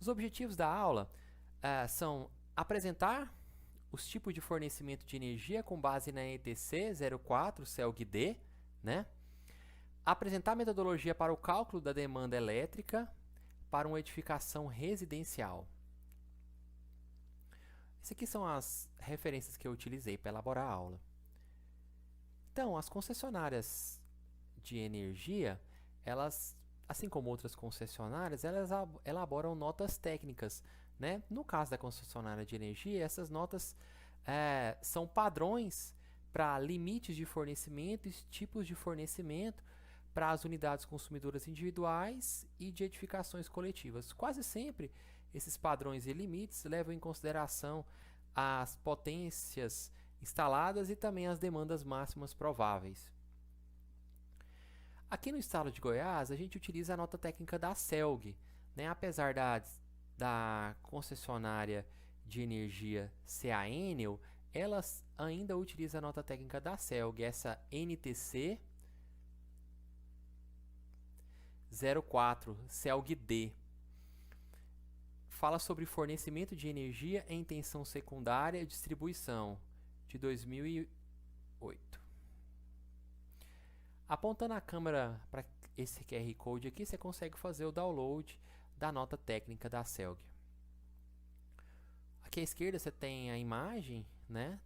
Os objetivos da aula são apresentar os tipos de fornecimento de energia com base na ETC 04 CELG-D, né? Apresentar metodologia para o cálculo da demanda elétrica para uma edificação residencial. Essas aqui são as referências que eu utilizei para elaborar a aula. Então, as concessionárias de energia, elas, assim como outras concessionárias, elas elaboram notas técnicas, né? No caso da concessionária de energia, essas notas são padrões para limites de fornecimento e tipos de fornecimento para as unidades consumidoras individuais e de edificações coletivas. Quase sempre, esses padrões e limites levam em consideração as potências instaladas e também as demandas máximas prováveis. Aqui no estado de Goiás, a gente utiliza a nota técnica da CELG, né? Apesar da concessionária de energia ser a Enel, elas ainda utilizam a nota técnica da CELG, essa NTC 04 CELG-D. Fala sobre fornecimento de energia em tensão secundária e distribuição, de 2008. Apontando a câmera para esse QR Code aqui, você consegue fazer o download da nota técnica da CELG. Aqui à esquerda você tem a imagem, né,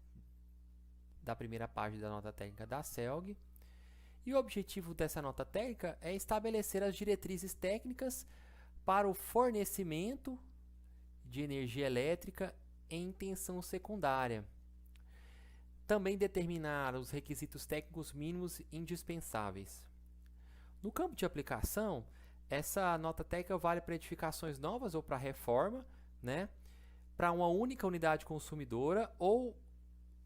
da primeira página da nota técnica da CELG. E o objetivo dessa nota técnica é estabelecer as diretrizes técnicas para o fornecimento de energia elétrica em tensão secundária. Também determinar os requisitos técnicos mínimos indispensáveis. No campo de aplicação, essa nota técnica vale para edificações novas ou para reforma, né? Para uma única unidade consumidora ou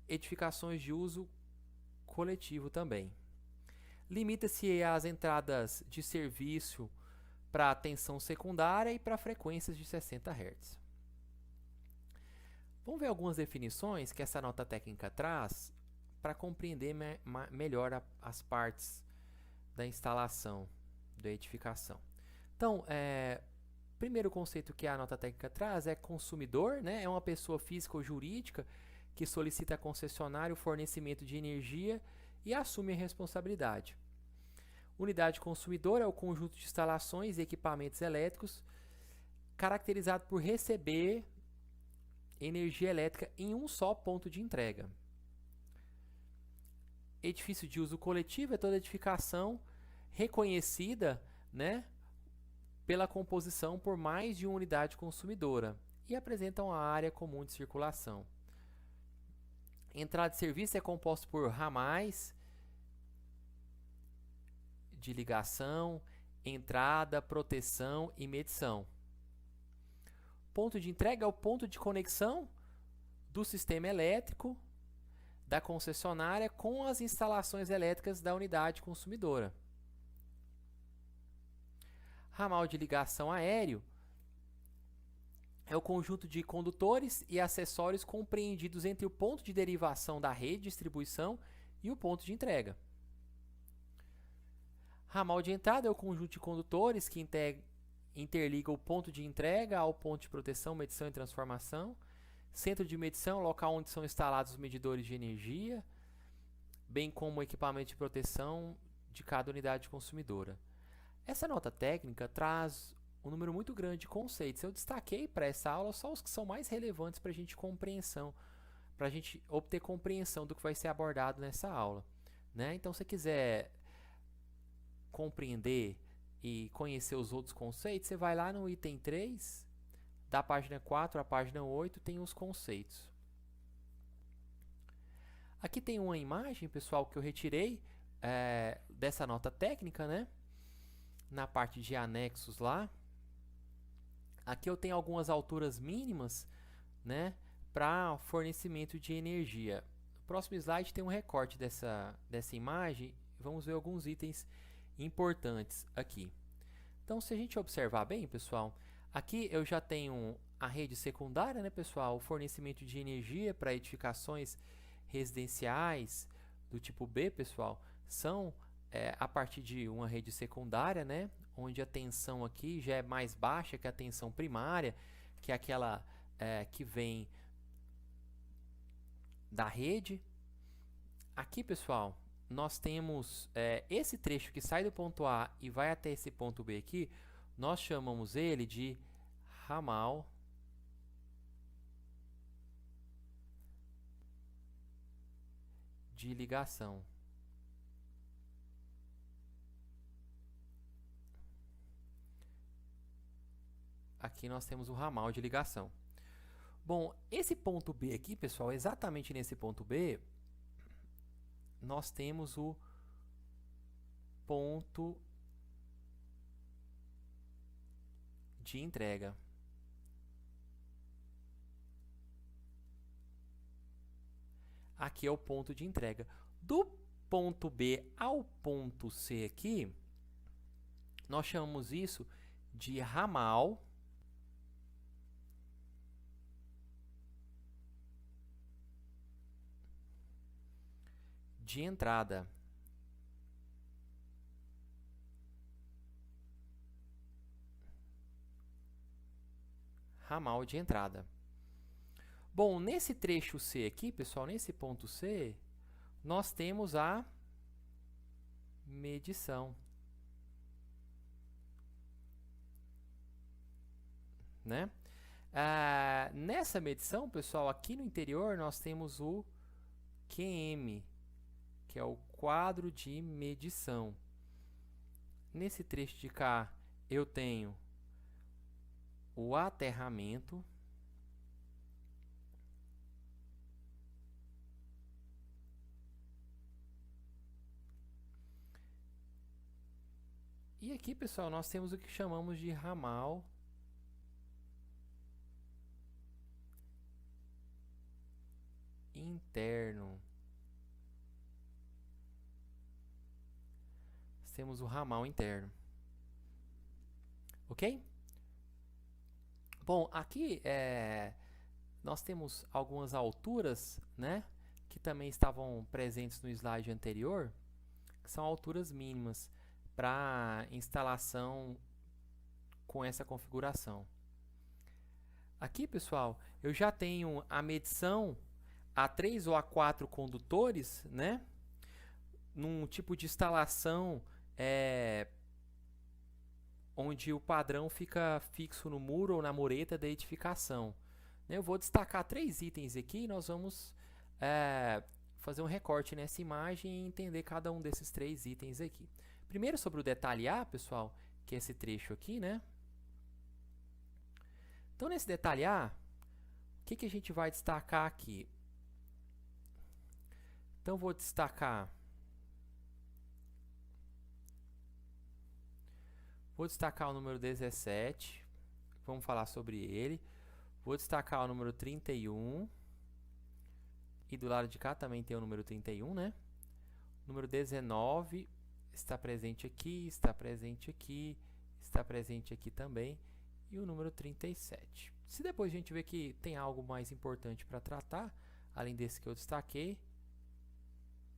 edificações de uso coletivo também. Limita-se às entradas de serviço para tensão secundária e para frequências de 60 Hz. Vamos ver algumas definições que essa nota técnica traz para compreender melhor as partes da instalação, da edificação. Então, primeiro conceito que a nota técnica traz é consumidor, né? É uma pessoa física ou jurídica que solicita a concessionária o fornecimento de energia e assume a responsabilidade. Unidade consumidora é o conjunto de instalações e equipamentos elétricos caracterizado por receber energia elétrica em um só ponto de entrega. Edifício de uso coletivo é toda edificação reconhecida, né, pela composição por mais de uma unidade consumidora e apresentam uma área comum de circulação. Entrada de serviço é composto por ramais de ligação, entrada, proteção e medição. Ponto de entrega é o ponto de conexão do sistema elétrico da concessionária com as instalações elétricas da unidade consumidora. Ramal de ligação aéreo é o conjunto de condutores e acessórios compreendidos entre o ponto de derivação da rede de distribuição e o ponto de entrega. Ramal de entrada é o conjunto de condutores que interliga o ponto de entrega ao ponto de proteção, medição e transformação. Centro de medição, local onde são instalados os medidores de energia, bem como o equipamento de proteção de cada unidade consumidora. Essa nota técnica traz um número muito grande de conceitos. Eu destaquei para essa aula só os que são mais relevantes para a gente obter compreensão do que vai ser abordado nessa aula, né? Então, se você quiser compreender e conhecer os outros conceitos, você vai lá no item 3, da página 4 à página 8, tem os conceitos. Aqui tem uma imagem, pessoal, que eu retirei dessa nota técnica, né? Na parte de anexos lá. Aqui eu tenho algumas alturas mínimas, né, para fornecimento de energia. No próximo slide tem um recorte dessa imagem. Vamos ver alguns itens importantes aqui. Então, se a gente observar bem, pessoal, aqui eu já tenho a rede secundária, né, pessoal? O fornecimento de energia para edificações residenciais do tipo B, pessoal, são a partir de uma rede secundária, né, onde a tensão aqui já é mais baixa que a tensão primária, que é aquela que vem da rede. Aqui, pessoal, nós temos esse trecho que sai do ponto A e vai até esse ponto B aqui, nós chamamos ele de ramal de ligação. Aqui nós temos o ramal de ligação. Bom, esse ponto B aqui, pessoal, exatamente nesse ponto B, nós temos o ponto de entrega. Aqui é o ponto de entrega. Do ponto B ao ponto C aqui, nós chamamos isso de ramal de entrada. Ramal de entrada. Bom, nesse trecho C aqui, pessoal, nesse ponto C, nós temos a medição, né? Nessa medição, pessoal, aqui no interior nós temos o QM, que é o quadro de medição. Nesse trecho de cá, eu tenho o aterramento, e aqui, pessoal, nós temos o que chamamos de ramal interno. Temos o ramal interno. Ok? Bom, aqui nós temos algumas alturas, né, que também estavam presentes no slide anterior, que são alturas mínimas para instalação com essa configuração. Aqui, pessoal, eu já tenho a medição a 3 ou a 4 condutores, né, num tipo de instalação onde o padrão fica fixo no muro ou na mureta da edificação. Eu vou destacar 3 itens aqui e nós vamos fazer um recorte nessa imagem e entender cada um desses 3 itens aqui. Primeiro, sobre o detalhe A, pessoal, que é esse trecho aqui, né? Então, nesse detalhe A, o que a gente vai destacar aqui? Então, vou destacar o número 17, vamos falar sobre ele. Vou destacar o número 31, e do lado de cá também tem o número 31, né? O número 19 está presente aqui, está presente aqui, está presente aqui também, e o número 37. Se depois a gente vê que tem algo mais importante para tratar, além desse que eu destaquei,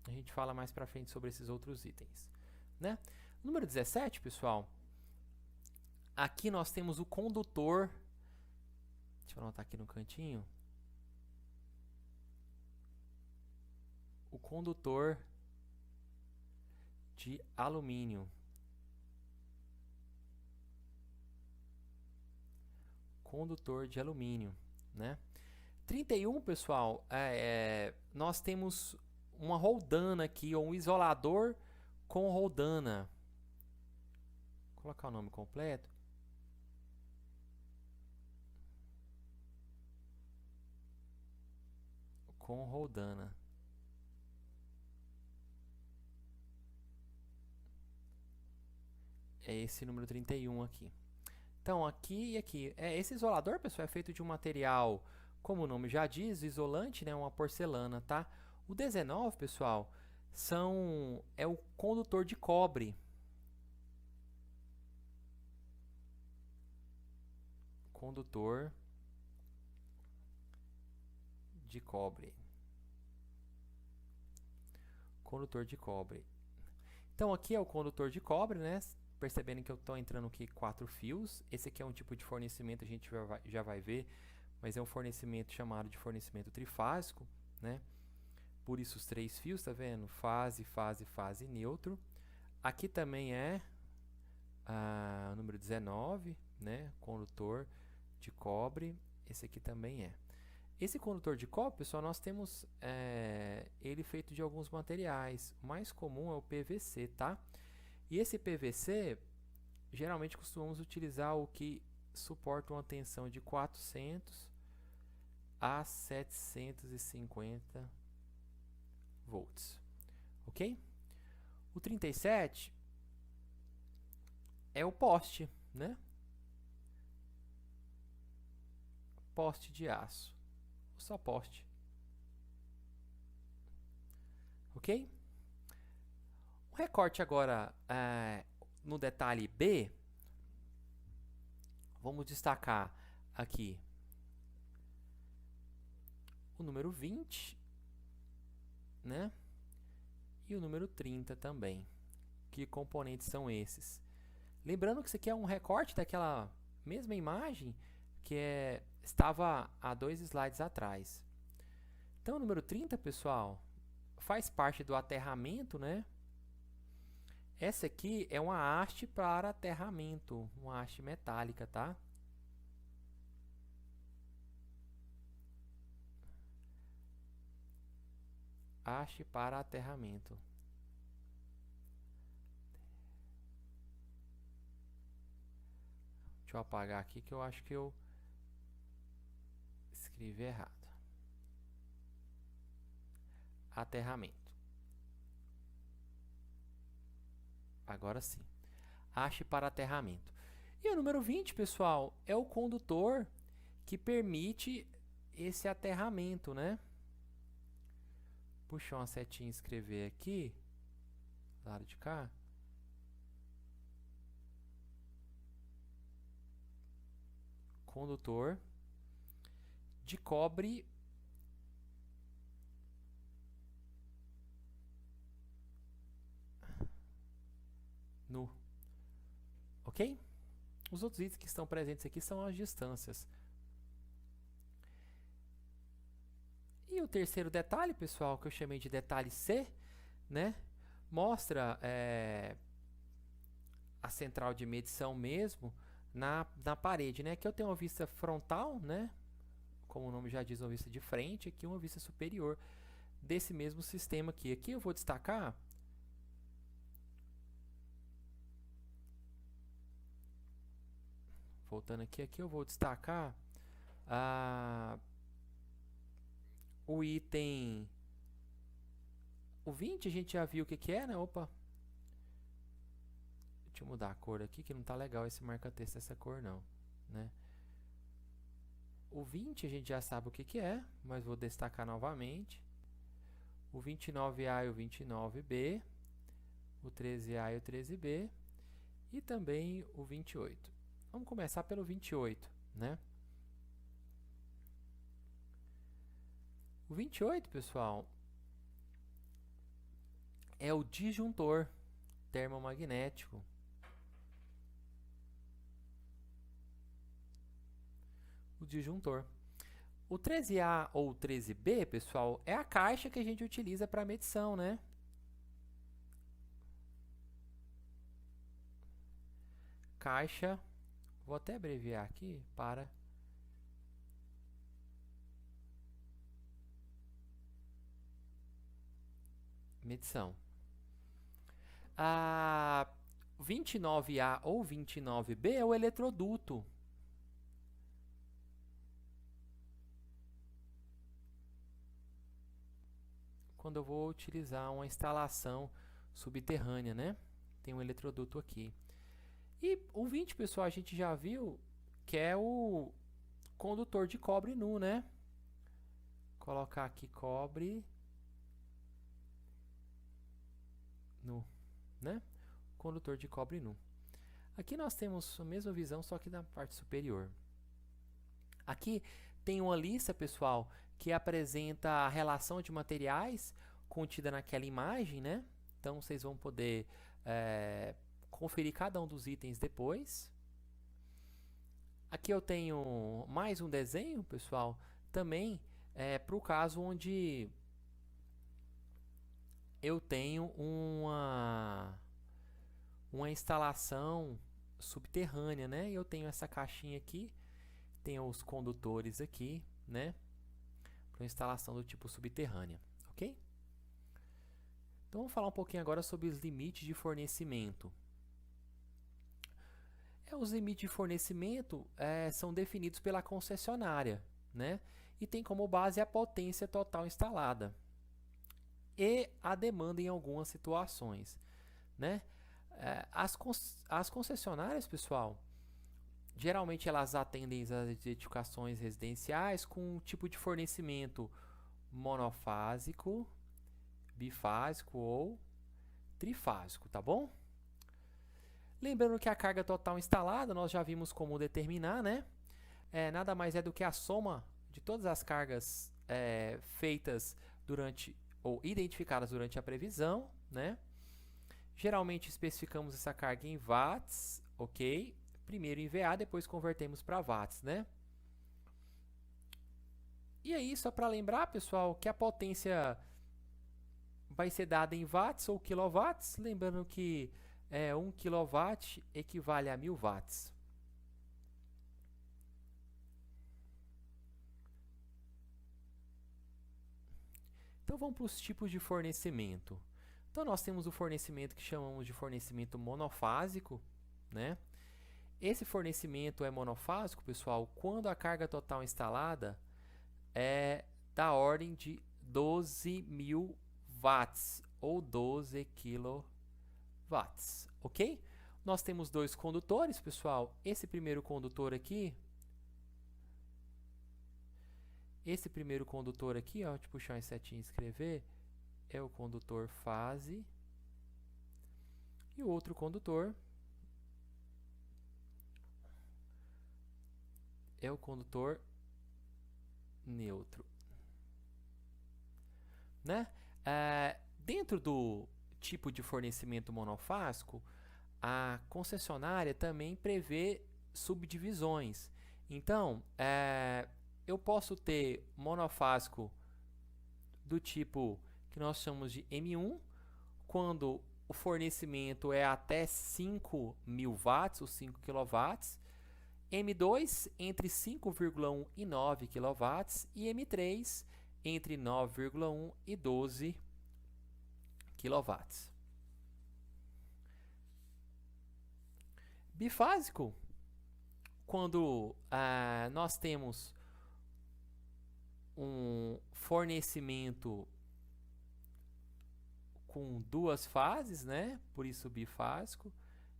a gente fala mais para frente sobre esses outros itens, né? Número 17, pessoal, aqui nós temos o condutor, deixa eu anotar aqui no cantinho, o condutor de alumínio. Condutor de alumínio, né? 31, pessoal, nós temos uma roldana aqui, ou um isolador com roldana. Vou colocar o nome completo. Com roldana. É esse número 31 aqui. Então, aqui e aqui. Esse isolador, pessoal, é feito de um material, como o nome já diz, isolante, né, uma porcelana, tá? O 19, pessoal, é o condutor de cobre. Condutor de cobre. Condutor de cobre. Então aqui é o condutor de cobre, né? Percebendo que eu estou entrando aqui 4 fios. Esse aqui é um tipo de fornecimento, a gente já vai ver, mas é um fornecimento chamado de fornecimento trifásico, né? Por isso os 3 fios, tá vendo? Fase, fase, fase, neutro. Aqui também é o número 19, né? Condutor de cobre. Esse aqui também é. Esse condutor de cobre, pessoal, nós temos ele feito de alguns materiais. O mais comum é o PVC, tá? E esse PVC, geralmente costumamos utilizar o que suporta uma tensão de 400 a 750 volts, ok? O 37 é o poste, né? Poste de aço, só poste, ok? O recorte agora no detalhe B, vamos destacar aqui o número 20, né? E o número 30 também. Que componentes são esses? Lembrando que isso aqui é um recorte daquela mesma imagem que estava há 2 slides atrás. Então, o número 30, pessoal, faz parte do aterramento, né? Essa aqui é uma haste para aterramento, uma haste metálica, tá? Haste para aterramento. Deixa eu apagar aqui que eu acho que eu escrevi errado. Aterramento. Agora sim. Haste para aterramento. E o número 20, pessoal, é o condutor que permite esse aterramento, né? Puxar uma setinha e escrever aqui, do lado de cá. Condutor de cobre nu, ok? Os outros itens que estão presentes aqui são as distâncias. E o terceiro detalhe, pessoal, que eu chamei de detalhe C, né? Mostra a central de medição mesmo na parede, né? Aqui eu tenho uma vista frontal, né? Como o nome já diz, uma vista de frente, aqui uma vista superior desse mesmo sistema aqui. Aqui eu vou destacar voltando aqui eu vou destacar o item o 20, a gente já viu o que é, né? Opa! Deixa eu mudar a cor aqui, que não tá legal esse marca-texto dessa cor não, né? O 20 a gente já sabe o que é, mas vou destacar novamente. O 29A e o 29B, o 13A e o 13B e também o 28. Vamos começar pelo 28, né? O 28, pessoal, é o disjuntor termomagnético. O disjuntor. O 13A ou 13B, pessoal, é a caixa que a gente utiliza para medição, né? Caixa, vou até abreviar aqui para medição. A 29A ou 29B é o eletroduto. Quando eu vou utilizar uma instalação subterrânea, né? Tem um eletroduto aqui. E o 20, pessoal, a gente já viu que é o condutor de cobre nu, né? Colocar aqui cobre nu, né? Condutor de cobre nu. Aqui nós temos a mesma visão, só que na parte superior. Aqui tem uma lista, pessoal, que apresenta a relação de materiais contida naquela imagem, né? Então vocês vão poder conferir cada um dos itens depois. Aqui eu tenho mais um desenho, pessoal, também para o caso onde eu tenho uma instalação subterrânea, né? Eu tenho essa caixinha aqui, tenho os condutores aqui, né? Para instalação do tipo subterrânea, ok? Então vamos falar um pouquinho agora sobre os limites de fornecimento. Os limites de fornecimento são definidos pela concessionária, né? E tem como base a potência total instalada e a demanda em algumas situações, né? As concessionárias, pessoal, geralmente elas atendem às edificações residenciais com um tipo de fornecimento monofásico, bifásico ou trifásico, tá bom? Lembrando que a carga total instalada, nós já vimos como determinar, né? Nada mais é do que a soma de todas as cargas feitas durante ou identificadas durante a previsão, né? Geralmente especificamos essa carga em watts, ok? Primeiro em VA, depois convertemos para watts, né? E aí, só para lembrar, pessoal, que a potência vai ser dada em watts ou quilowatts, lembrando que 1 kW equivale a 1000 watts. Então vamos para os tipos de fornecimento. Então nós temos o fornecimento que chamamos de fornecimento monofásico, né? Esse fornecimento é monofásico, pessoal, quando a carga total instalada é da ordem de 12.000 watts ou 12 kW, ok? Nós temos dois condutores, pessoal. Esse primeiro condutor aqui, ó, deixa eu puxar uma setinha e escrever, é o condutor fase. E o outro condutor é o condutor neutro, né? Dentro do tipo de fornecimento monofásico, a concessionária também prevê subdivisões. Então, eu posso ter monofásico do tipo que nós chamamos de M1, quando o fornecimento é até 5.000 watts, ou 5 kW, M2 entre 5,1 e 9 kW e M3 entre 9,1 e 12 kW. Bifásico, quando nós temos um fornecimento com duas fases, né? Por isso bifásico.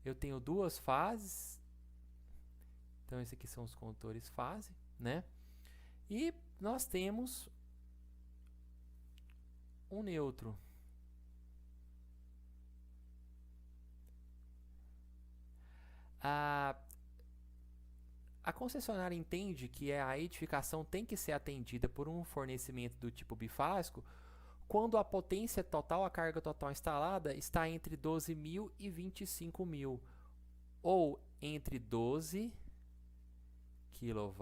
Eu tenho duas fases. Então esses aqui são os condutores fase, né? E nós temos um neutro. A concessionária entende que a edificação tem que ser atendida por um fornecimento do tipo bifásico quando a potência total, a carga total instalada, está entre 12.000 e 25.000, ou entre 12 kW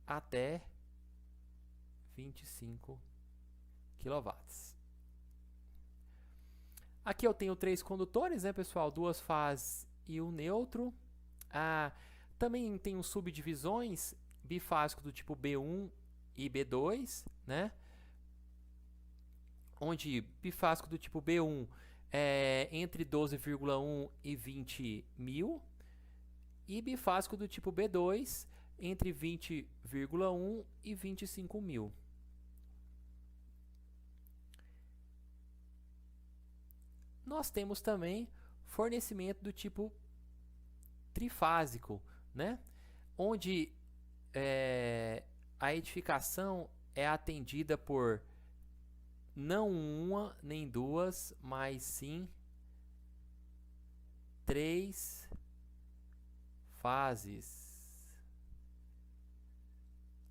até 25 kW. Aqui eu tenho três condutores, né, pessoal? Duas fases e um neutro. Também tenho subdivisões bifásico do tipo B1 e B2, né? Onde bifásico do tipo B1 é entre 12,1 e 20.000 e bifásico do tipo B2 entre 20,1 e 25.000. Nós temos também fornecimento do tipo trifásico, né? Onde a edificação é atendida por não uma nem duas, mas sim 3 fases.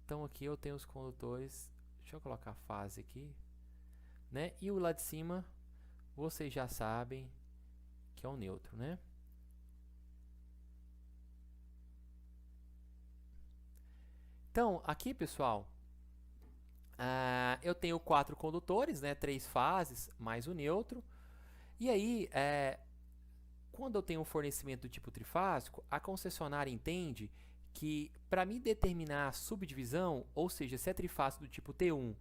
Então aqui eu tenho os condutores, deixa eu colocar a fase aqui, né? E o lá de cima, vocês já sabem que é o neutro, né? Então, aqui, pessoal, eu tenho 4 condutores, né? 3 fases, mais o neutro. E aí, quando eu tenho um fornecimento do tipo trifásico, a concessionária entende que para mim determinar a subdivisão, ou seja, se é trifásico do tipo T1,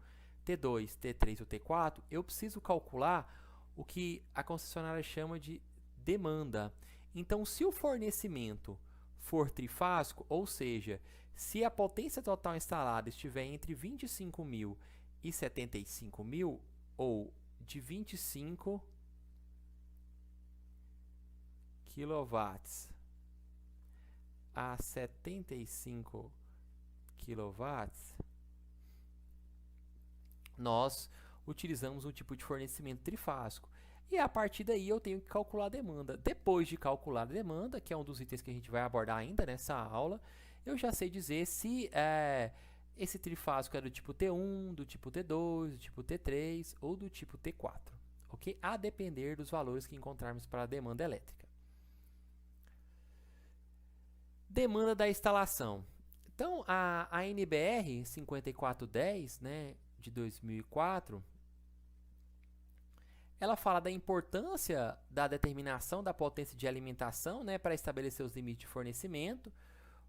T2, T3 ou T4, eu preciso calcular o que a concessionária chama de demanda. Então, se o fornecimento for trifásico, ou seja, se a potência total instalada estiver entre 25.000 e 75.000, ou de 25 kW a 75 kW, nós utilizamos um tipo de fornecimento trifásico. E a partir daí eu tenho que calcular a demanda. Depois de calcular a demanda, que é um dos itens que a gente vai abordar ainda nessa aula, eu já sei dizer se esse trifásico é do tipo T1, do tipo T2, do tipo T3 ou do tipo T4, ok? A depender dos valores que encontrarmos para a demanda elétrica. Demanda da instalação. Então, a NBR 5410, né, de 2004, ela fala da importância da determinação da potência de alimentação, né, para estabelecer os limites de fornecimento,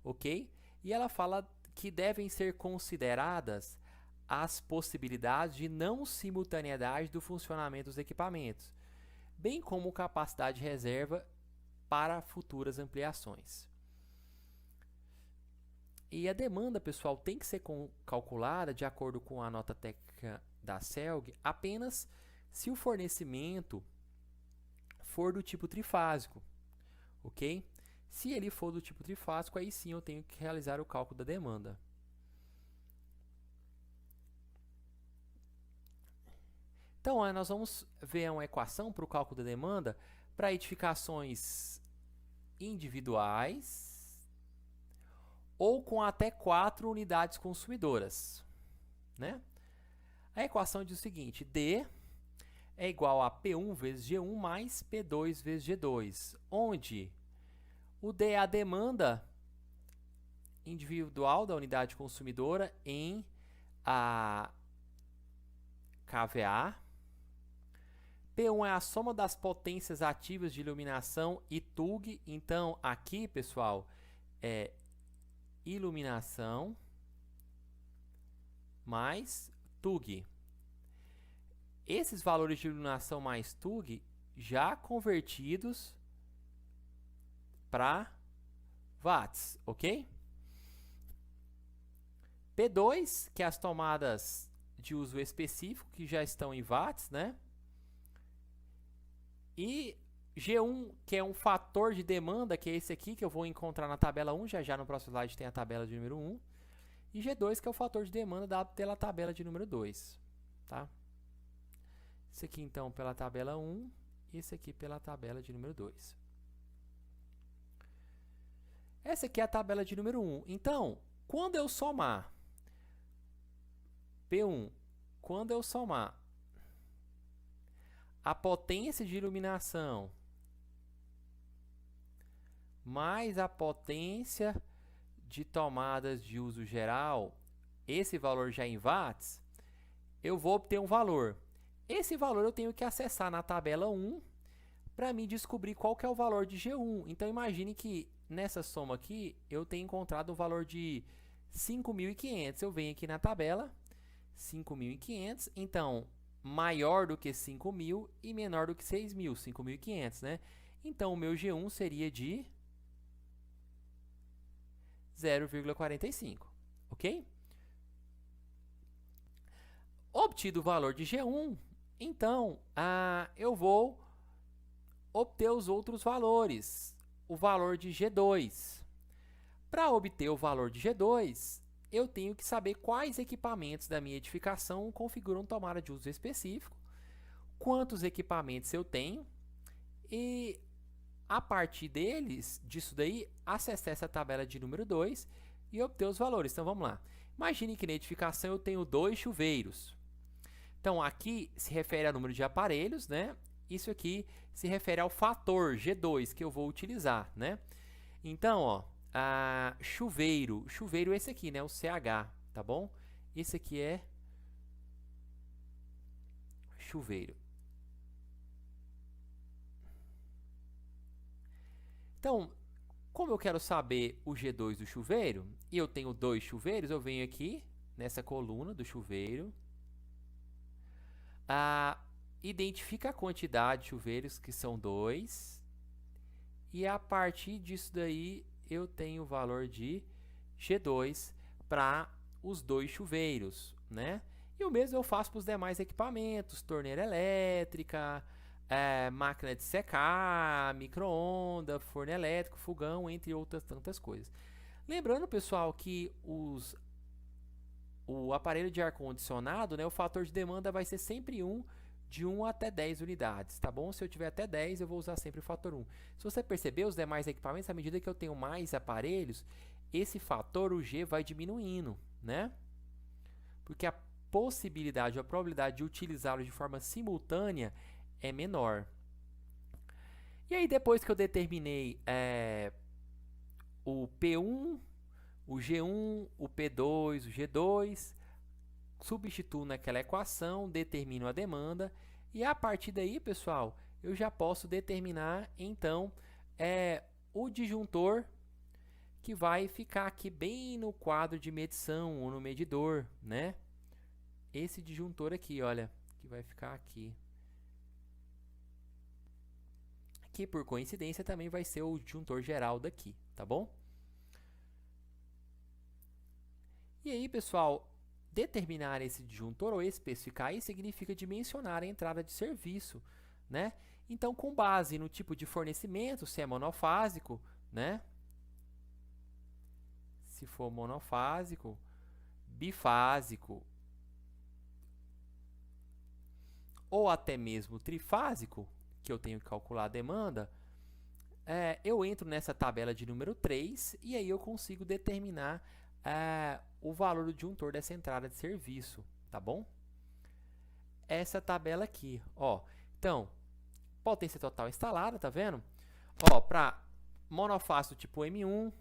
ok? E ela fala que devem ser consideradas as possibilidades de não simultaneidade do funcionamento dos equipamentos, bem como capacidade de reserva para futuras ampliações. E a demanda, pessoal, tem que ser calculada de acordo com a nota técnica da CELG apenas se o fornecimento for do tipo trifásico, ok? Se ele for do tipo trifásico, aí sim eu tenho que realizar o cálculo da demanda. Então, nós vamos ver uma equação para o cálculo da demanda para edificações individuais ou com até 4 unidades consumidoras, né? A equação diz o seguinte: D é igual a P1 vezes G1 mais P2 vezes G2, onde o D é a demanda individual da unidade consumidora em a kVA. P1 é a soma das potências ativas de iluminação e TUG. Então, aqui, pessoal, é iluminação mais TUG. Esses valores de iluminação mais TUG já convertidos para watts, ok? P2, que é as tomadas de uso específico, que já estão em watts, né? E G1, que é um fator de demanda, que é esse aqui, que eu vou encontrar na tabela 1, já no próximo slide tem a tabela de número 1. E G2, que é o fator de demanda dado pela tabela de número 2, tá? Esse aqui, então, pela tabela 1, e esse aqui pela tabela de número 2. Essa aqui é a tabela de número 1. Então, quando eu somar P1, quando eu somar a potência de iluminação mais a potência de tomadas de uso geral, esse valor já em watts, eu vou obter um valor. Esse valor eu tenho que acessar na tabela 1 para me descobrir qual que é o valor de G1. Então, imagine que nessa soma aqui, eu tenho encontrado o valor de 5.500. Eu venho aqui na tabela, 5.500. Então, maior do que 5.000 e menor do que 6.000, 5.500, né? Então, o meu G1 seria de 0,45, ok? Obtido o valor de G1, então, eu vou obter os outros valores. O valor de G2. Para obter o valor de G2, eu tenho que saber quais equipamentos da minha edificação configuram tomada de uso específico, quantos equipamentos eu tenho e, a partir disso daí, acessar essa tabela de número 2 e obter os valores. Então, vamos lá. Imagine que na edificação eu tenho 2 chuveiros. Então, aqui se refere ao número de aparelhos, né? Isso aqui se refere ao fator G2 que eu vou utilizar, né? Então, ó, chuveiro é esse aqui, né? O CH, tá bom? Esse aqui é chuveiro. Então, como eu quero saber o G2 do chuveiro, e eu tenho 2 chuveiros, eu venho aqui nessa coluna do chuveiro, identifica a quantidade de chuveiros, que são 2, e a partir disso daí eu tenho o valor de G2 para os 2 chuveiros, né? E o mesmo eu faço para os demais equipamentos, torneira elétrica, máquina de secar, micro-ondas, forno elétrico, fogão, entre outras tantas coisas. Lembrando, pessoal, que o aparelho de ar-condicionado, né, o fator de demanda vai ser sempre de 1 até 10 unidades, tá bom? Se eu tiver até 10, eu vou usar sempre o fator 1. Se você perceber, os demais equipamentos, à medida que eu tenho mais aparelhos, esse fator, o G, vai diminuindo, né? Porque a possibilidade, a probabilidade de utilizá-los de forma simultânea é menor. E aí, depois que eu determinei o P1, o G1, o P2, o G2, substituo naquela equação, determino a demanda e a partir daí, pessoal, eu já posso determinar então o disjuntor que vai ficar aqui bem no quadro de medição ou no medidor, né? Esse disjuntor aqui, olha, que vai ficar aqui. Que por coincidência também vai ser o disjuntor geral daqui, tá bom? E aí, pessoal, determinar esse disjuntor ou especificar aí significa dimensionar a entrada de serviço, né? Então, com base no tipo de fornecimento, se é monofásico, né? Se for monofásico, bifásico ou até mesmo trifásico, que eu tenho que calcular a demanda, eu entro nessa tabela de número 3 e aí eu consigo determinar o valor do disjuntor dessa entrada de serviço, tá bom? Essa tabela aqui, ó. Então, potência total instalada, tá vendo? Ó, para monofásico tipo M1,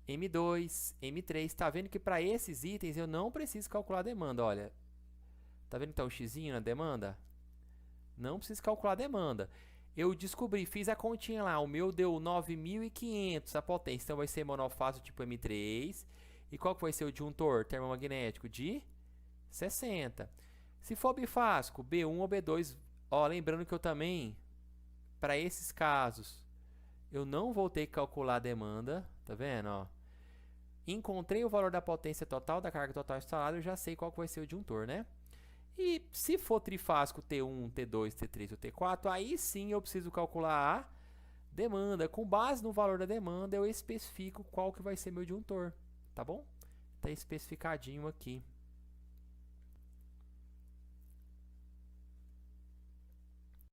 M2, M3, tá vendo que para esses itens eu não preciso calcular a demanda, olha. Tá vendo então o xizinho na demanda? Não preciso calcular a demanda. Eu descobri, fiz a continha lá, o meu deu 9.500 a potência, então vai ser monofásico tipo M3. E qual que vai ser o disjuntor termomagnético? De 60. Se for bifásico, B1 ou B2, ó, lembrando que eu também, para esses casos, eu não vou ter que calcular a demanda, tá vendo? Ó. Encontrei o valor da potência total, da carga total instalada, eu já sei qual que vai ser o disjuntor, né? E se for trifásico T1, T2, T3 ou T4, aí sim eu preciso calcular a demanda. Com base no valor da demanda, eu especifico qual que vai ser meu disjuntor, tá bom? Tá especificadinho aqui.